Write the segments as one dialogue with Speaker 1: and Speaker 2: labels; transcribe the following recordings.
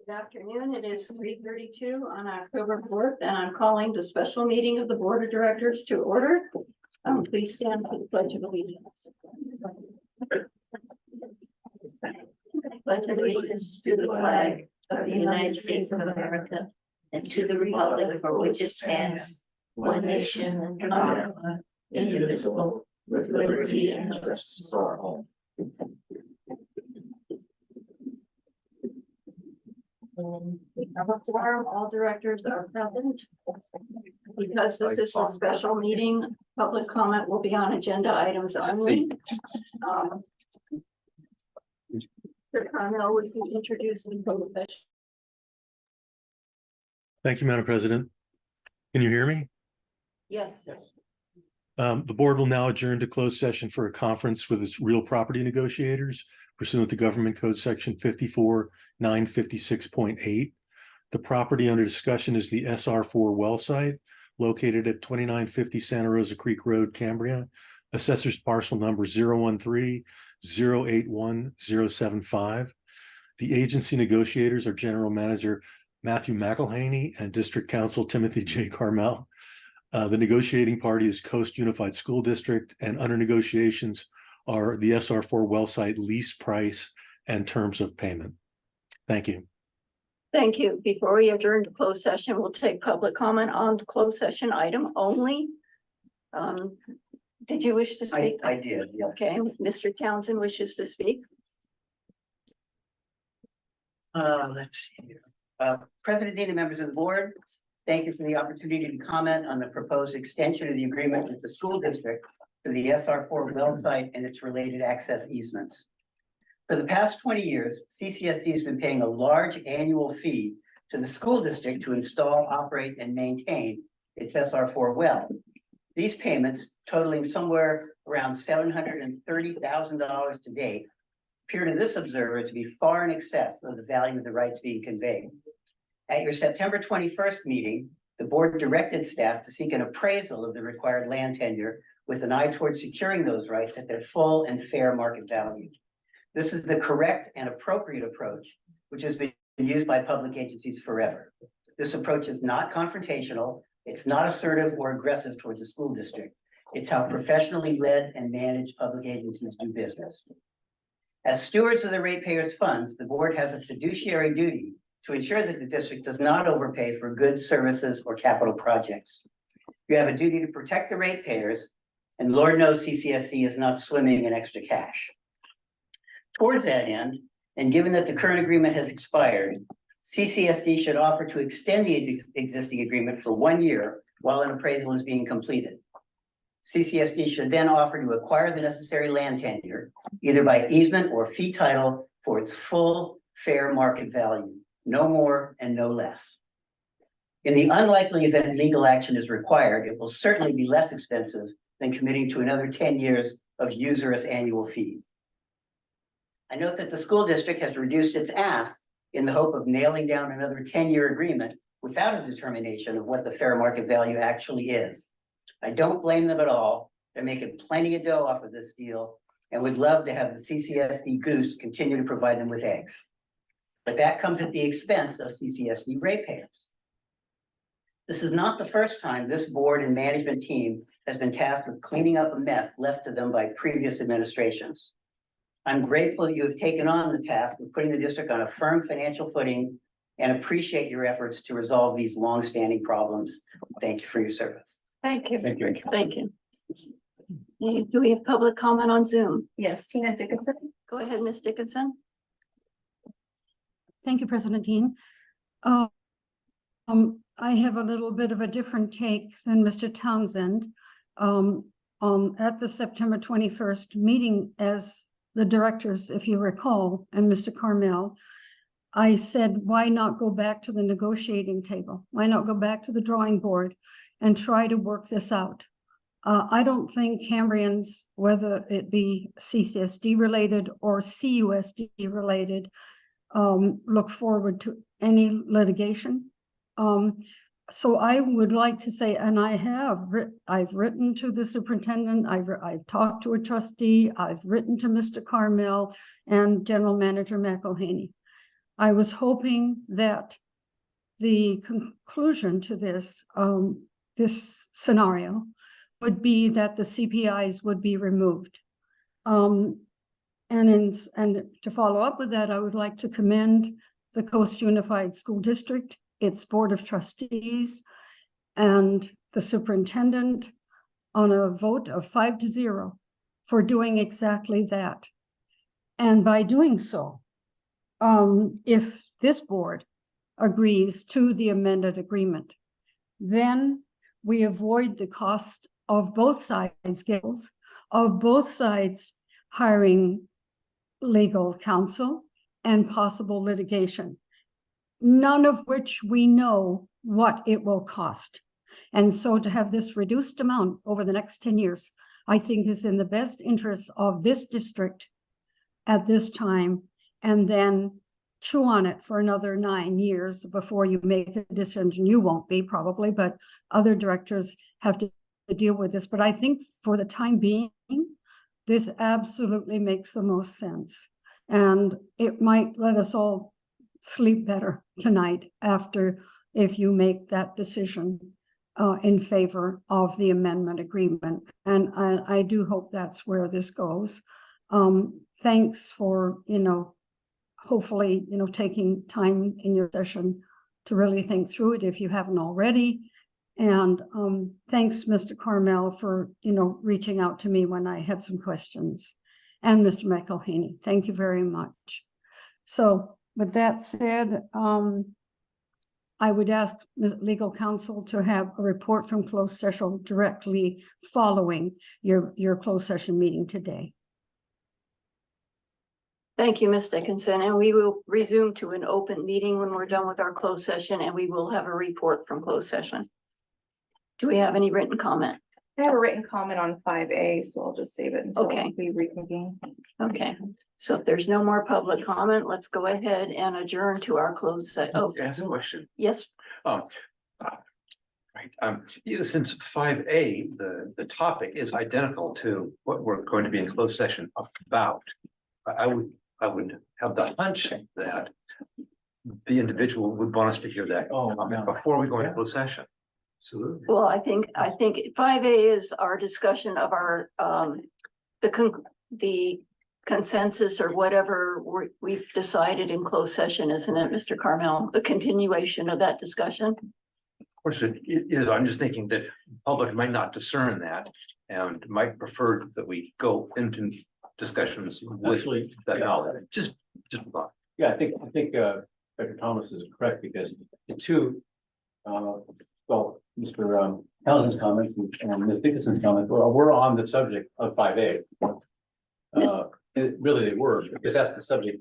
Speaker 1: Good afternoon. It is 3:32 on October 4th, and I'm calling the special meeting of the Board of Directors to order. Please stand for the Pledge of Allegiance. Pledge of allegiance to the flag of the United States of America and to the republic for which it stands, one nation under God, indivisible, with liberty and justice for all. We have a quorum, all directors are present. Because this is a special meeting, public comment will be on agenda items only. Mr. Carmel, would you introduce the closed session?
Speaker 2: Thank you, Madam President. Can you hear me?
Speaker 1: Yes.
Speaker 2: The board will now adjourn to closed session for a conference with its real property negotiators pursuant to Government Code Section 54-956.8. The property under discussion is the SR4 well site located at 2950 Santa Rosa Creek Road, Cambria. Assessor's parcel number 013-081-075. The agency negotiators are General Manager Matthew McElhaney and District Counsel Timothy J. Carmel. The negotiating party is Coast Unified School District, and under negotiations are the SR4 well site lease price and terms of payment. Thank you.
Speaker 1: Thank you. Before we adjourn to closed session, we'll take public comment on the closed session item only. Did you wish to speak?
Speaker 3: I did, yeah.
Speaker 1: Okay, Mr. Townsend wishes to speak.
Speaker 3: Let's see here. President Dean and members of the board, thank you for the opportunity to comment on the proposed extension of the agreement with the school district to the SR4 well site and its related access easements. For the past 20 years, CCSD has been paying a large annual fee to the school district to install, operate, and maintain its SR4 well. These payments, totaling somewhere around $730,000 to date, appear to this observer to be far in excess of the value of the rights being conveyed. At your September 21st meeting, the board directed staff to seek an appraisal of the required land tenure with an eye towards securing those rights at their full and fair market value. This is the correct and appropriate approach, which has been used by public agencies forever. This approach is not confrontational. It's not assertive or aggressive towards the school district. It's how professionally led and managed public agencies do business. As stewards of the ratepayers' funds, the board has a fiduciary duty to ensure that the district does not overpay for goods, services, or capital projects. You have a duty to protect the ratepayers, and Lord knows CCSD is not swimming in extra cash. Towards that end, and given that the current agreement has expired, CCSD should offer to extend the existing agreement for 1 year while an appraisal is being completed. CCSD should then offer to acquire the necessary land tenure, either by easement or fee title, for its full fair market value, no more and no less. In the unlikely event legal action is required, it will certainly be less expensive than committing to another 10 years of usurious annual fees. I note that the school district has reduced its ask in the hope of nailing down another 10-year agreement without a determination of what the fair market value actually is. I don't blame them at all. They're making plenty of dough off of this deal and would love to have the CCSD goose continue to provide them with eggs. But that comes at the expense of CCSD ratepayers. This is not the first time this board and management team has been tasked with cleaning up a mess left to them by previous administrations. I'm grateful that you have taken on the task of putting the district on a firm financial footing and appreciate your efforts to resolve these long-standing problems. Thank you for your service.
Speaker 1: Thank you.
Speaker 2: Thank you.
Speaker 1: Thank you. Do we have public comment on Zoom?
Speaker 4: Yes, Tina Dickinson.
Speaker 1: Go ahead, Ms. Dickinson.
Speaker 4: Thank you, President Dean. I have a little bit of a different take than Mr. Townsend. At the September 21st meeting as the directors, if you recall, and Mr. Carmel, I said, why not go back to the negotiating table? Why not go back to the drawing board and try to work this out? I don't think Cambrians, whether it be CCSD related or CUSD related, look forward to any litigation. So I would like to say, and I've written to the superintendent, I've talked to a trustee, I've written to Mr. Carmel and General Manager McElhaney. I was hoping that the conclusion to this, this scenario would be that the CPIs would be removed. And to follow up with that, I would like to commend the Coast Unified School District, its Board of Trustees, and the superintendent on a vote of 5-0 for doing exactly that. And by doing so, if this board agrees to the amended agreement, then we avoid the cost of both sides, guilds, of both sides hiring legal counsel and possible litigation, none of which we know what it will cost. And so to have this reduced amount over the next 10 years, I think is in the best interest of this district at this time, and then chew on it for another 9 years before you make a decision. You won't be probably, but other directors have to deal with this. But I think for the time being, this absolutely makes the most sense. And it might let us all sleep better tonight after, if you make that decision in favor of the amendment agreement. And I do hope that's where this goes. Thanks for, hopefully, taking time in your session to really think through it if you haven't already. And thanks, Mr. Carmel, for, reaching out to me when I had some questions. And Mr. McElhaney, thank you very much. So with that said, I would ask legal counsel to have a report from closed session directly following your closed session meeting today.
Speaker 1: Thank you, Ms. Dickinson, and we will resume to an open meeting when we're done with our closed session, and we will have a report from closed session. Do we have any written comment?
Speaker 5: I have a written comment on 5A, so I'll just save it until
Speaker 1: Okay.
Speaker 5: we reconvene.
Speaker 1: Okay, so if there's no more public comment, let's go ahead and adjourn to our closed session. Oh,
Speaker 6: I have a question.
Speaker 1: yes,
Speaker 6: Right, since 5A, the topic is identical to what we're going to be in closed session about. I would have the hunch that the individual would want us to hear that comment before we go into closed session. Absolutely.
Speaker 1: well, I think 5A is our discussion of our, the consensus or whatever we've decided in closed session, isn't it, Mr. Carmel? A continuation of that discussion?
Speaker 6: Of course, it is. I'm just thinking that the public might not discern that and might prefer that we go into discussions with
Speaker 7: Actually,
Speaker 6: that
Speaker 7: yeah.
Speaker 6: knowledge. Just a thought.
Speaker 7: Yeah, I think Dr. Thomas is correct, because the two, well, Mr. Townsend's comments and Ms. Dickinson's comments were on the subject of 5A. Really they were, because that's the subject.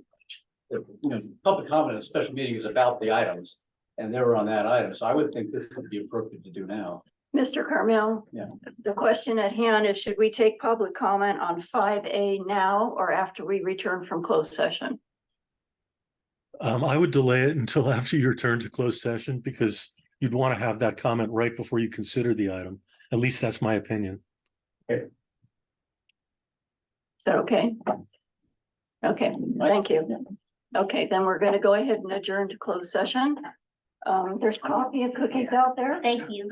Speaker 7: Public comment in a special meeting is about the items, and they were on that item. So I would think this would be appropriate to do now.
Speaker 1: Mr. Carmel?
Speaker 7: Yeah.
Speaker 1: The question at hand is, should we take public comment on 5A now or after we return from closed session?
Speaker 2: I would delay it until after your turn to closed session, because you'd want to have that comment right before you consider the item. At least that's my opinion.
Speaker 1: Is that okay? Okay, thank you. Okay, then we're going to go ahead and adjourn to closed session. There's coffee and cookies out there.
Speaker 8: Thank you.